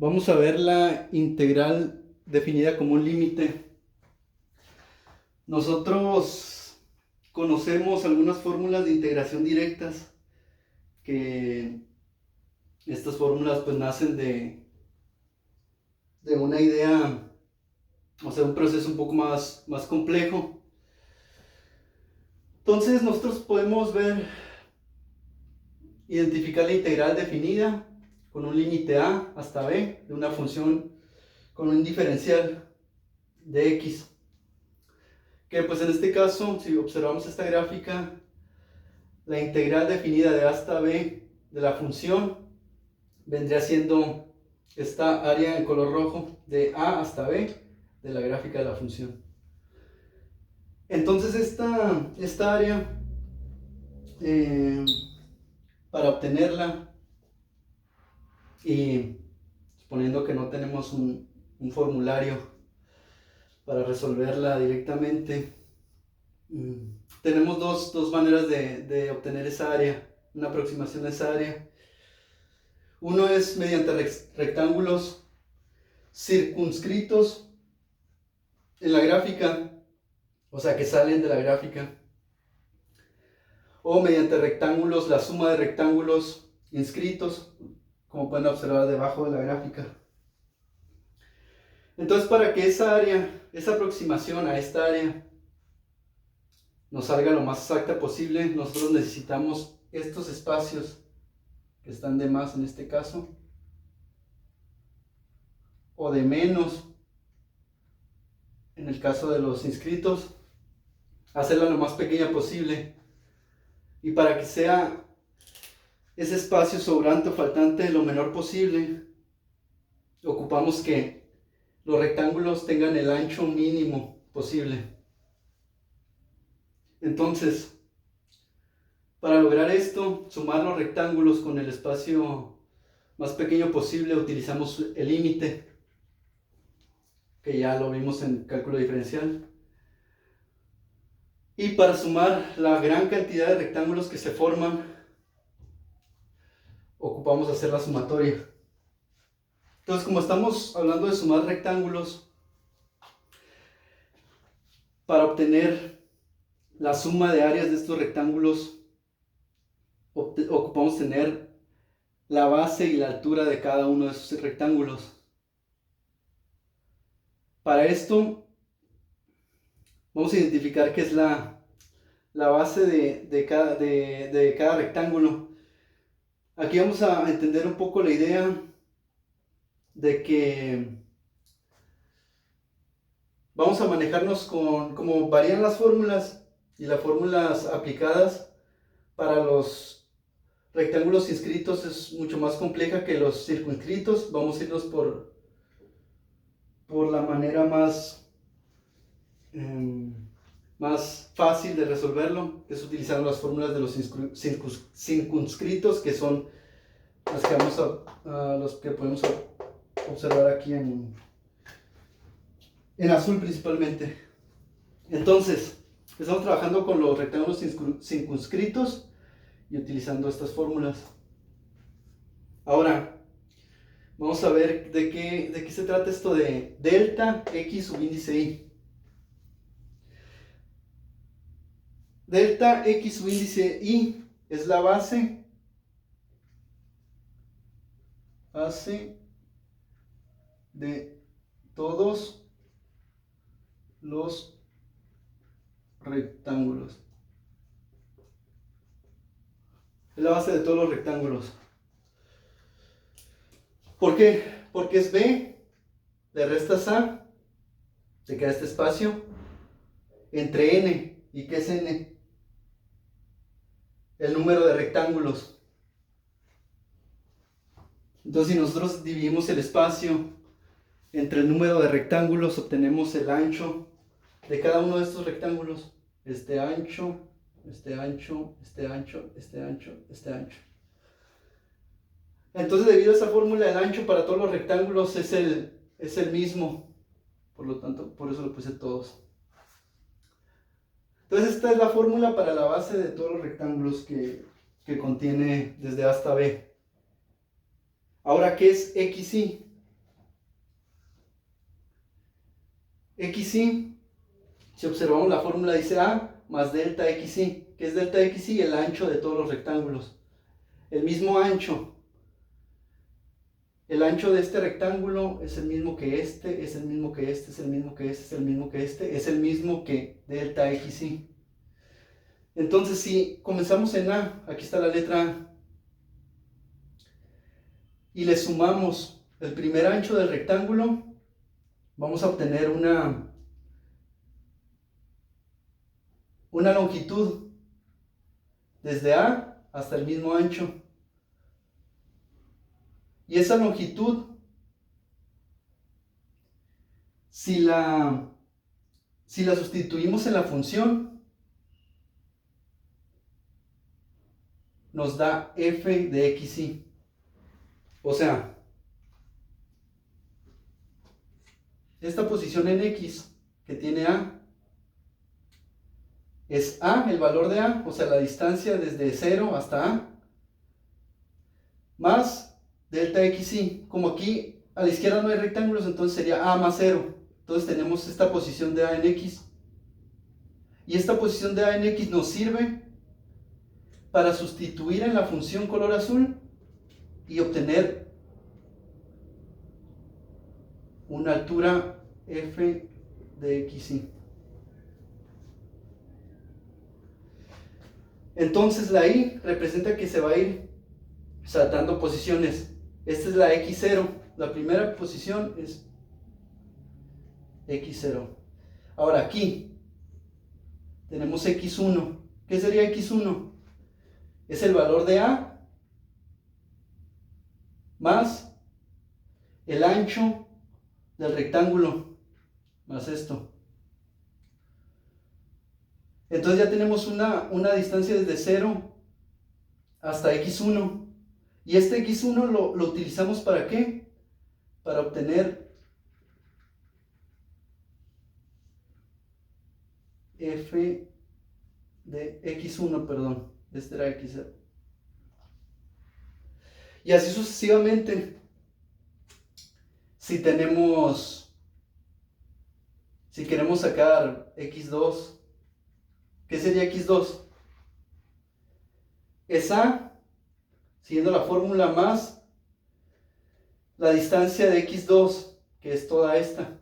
Vamos a ver la integral definida como un límite. Nosotros conocemos algunas fórmulas de integración directas, que estas fórmulas pues nacen de una idea, o sea, un proceso un poco más complejo. Entonces nosotros podemos identificar la integral definida con un límite a hasta b de una función con un diferencial de x. Que pues en este caso, si observamos esta gráfica, la integral definida de a hasta b de la función vendría siendo esta área en color rojo de a hasta b de la gráfica de la función. Entonces esta área, para obtenerla, y suponiendo que no tenemos un formulario para resolverla directamente, tenemos dos maneras de obtener esa área, una aproximación a esa área. Uno es mediante rectángulos circunscritos en la gráfica, o sea que salen de la gráfica, o mediante rectángulos, la suma de rectángulos inscritos, como pueden observar debajo de la gráfica. Entonces, para que esa aproximación a esta área nos salga lo más exacta posible, nosotros necesitamos estos espacios que están de más en este caso, o de menos en el caso de los inscritos, hacerla lo más pequeña posible. Y para que sea ese espacio sobrante o faltante lo menor posible, ocupamos que los rectángulos tengan el ancho mínimo posible. Entonces, para lograr esto, sumar los rectángulos con el espacio más pequeño posible, utilizamos el límite, que ya lo vimos en cálculo diferencial. Y para sumar la gran cantidad de rectángulos que se forman, ocupamos hacer la sumatoria. Entonces, como estamos hablando de sumar rectángulos, para obtener la suma de áreas de estos rectángulos, ocupamos tener la base y la altura de cada uno de esos rectángulos. Para esto, vamos a identificar qué es la base de cada rectángulo. Aquí vamos a entender un poco la idea de que vamos a manejarnos como varían las fórmulas y las fórmulas aplicadas para los rectángulos inscritos es mucho más compleja que los circunscritos. Vamos a irnos por la manera más fácil de resolverlo, que es utilizando las fórmulas de los circunscritos, que son las que los que podemos observar aquí en azul principalmente. Entonces, estamos trabajando con los rectángulos circunscritos y utilizando estas fórmulas. Ahora, vamos a ver de qué se trata esto de delta x subíndice y. Delta x subíndice y es la base de todos los rectángulos. Es la base de todos los rectángulos. ¿Por qué? Porque es b, le restas a, te queda este espacio entre n. ¿Y qué es n? El número de rectángulos. Entonces, si nosotros dividimos el espacio entre el número de rectángulos, obtenemos el ancho de cada uno de estos rectángulos. Este ancho, este ancho, este ancho, este ancho, este ancho. Entonces, debido a esa fórmula, el ancho para todos los rectángulos es el mismo. Por lo tanto, por eso lo puse todos. Entonces, esta es la fórmula para la base de todos los rectángulos que contiene desde A hasta B. Ahora, ¿qué es XY? XY, si observamos la fórmula dice A más delta XY, que es delta XY el ancho de todos los rectángulos. El mismo ancho. El ancho de este rectángulo es el mismo que este, es el mismo que este, es el mismo que este, es el mismo que este, es el mismo que delta XY. Entonces, si comenzamos en A, aquí está la letra A, y le sumamos el primer ancho del rectángulo, vamos a obtener una longitud desde A hasta el mismo ancho. Y esa longitud, si la sustituimos en la función, nos da f de xy. O sea, esta posición en x que tiene A es A, el valor de A, o sea, la distancia desde 0 hasta A, más delta xy. Como aquí a la izquierda no hay rectángulos, entonces sería A más 0. Entonces tenemos esta posición de A en x. Y esta posición de A en x nos sirve para sustituir en la función color azul y obtener una altura f de xy. Entonces la y representa que se va a ir saltando posiciones. Esta es la x0. La primera posición es x0. Ahora aquí tenemos x1. ¿Qué sería x1? Es el valor de A más el ancho del rectángulo más esto. Entonces ya tenemos una distancia desde 0 hasta x1. Y este x1 lo utilizamos ¿para qué? Para obtener f de x1, perdón. Este era x0. Y así sucesivamente. Si queremos sacar x2, ¿qué sería x2? Es A, siguiendo la fórmula, más la distancia de x2, que es toda esta.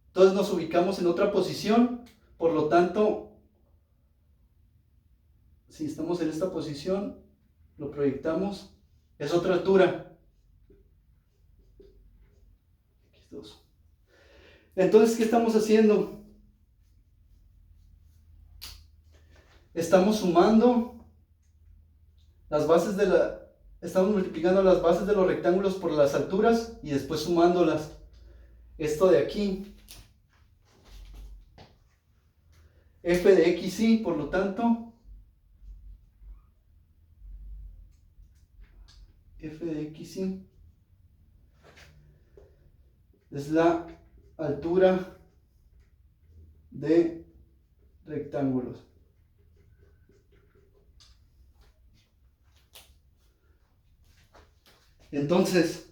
Entonces nos ubicamos en otra posición, por lo tanto, si estamos en esta posición, lo proyectamos, es otra altura. x2. Entonces, ¿qué estamos haciendo? Estamos sumando las bases estamos multiplicando las bases de los rectángulos por las alturas y después sumándolas. Esto de aquí, f de xy, por lo tanto, f de xy es la altura de rectángulos. Entonces,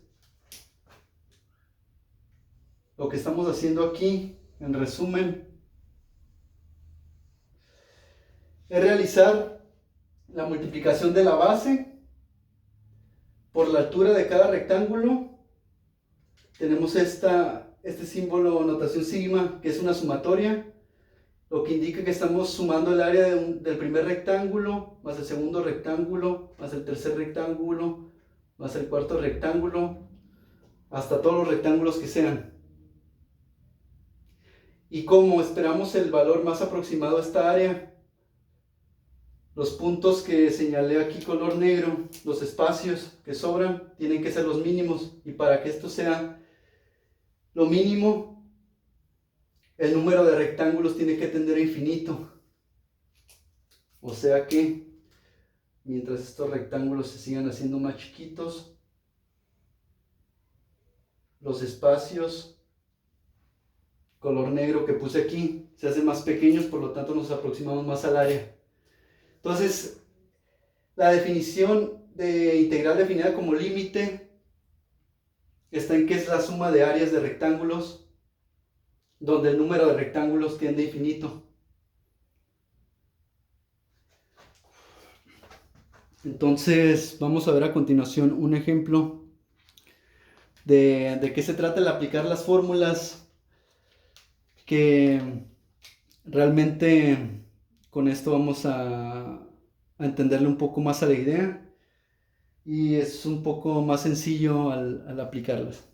lo que estamos haciendo aquí, en resumen, es realizar la multiplicación de la base por la altura de cada rectángulo. Tenemos este símbolo, notación sigma, que es una sumatoria, lo que indica que estamos sumando el área del primer rectángulo, más el segundo rectángulo, más el tercer rectángulo, más el cuarto rectángulo, hasta todos los rectángulos que sean. Y como esperamos el valor más aproximado a esta área, los puntos que señalé aquí color negro, los espacios que sobran, tienen que ser los mínimos. Y para que esto sea lo mínimo, el número de rectángulos tiene que tender a infinito. O sea que, mientras estos rectángulos se sigan haciendo más chiquitos, los espacios color negro que puse aquí se hacen más pequeños, por lo tanto nos aproximamos más al área. Entonces, la definición de integral definida como límite está en que es la suma de áreas de rectángulos donde el número de rectángulos tiende a infinito. Entonces vamos a ver a continuación un ejemplo de qué se trata el aplicar las fórmulas, que realmente con esto vamos a entenderle un poco más a la idea y es un poco más sencillo al aplicarlas.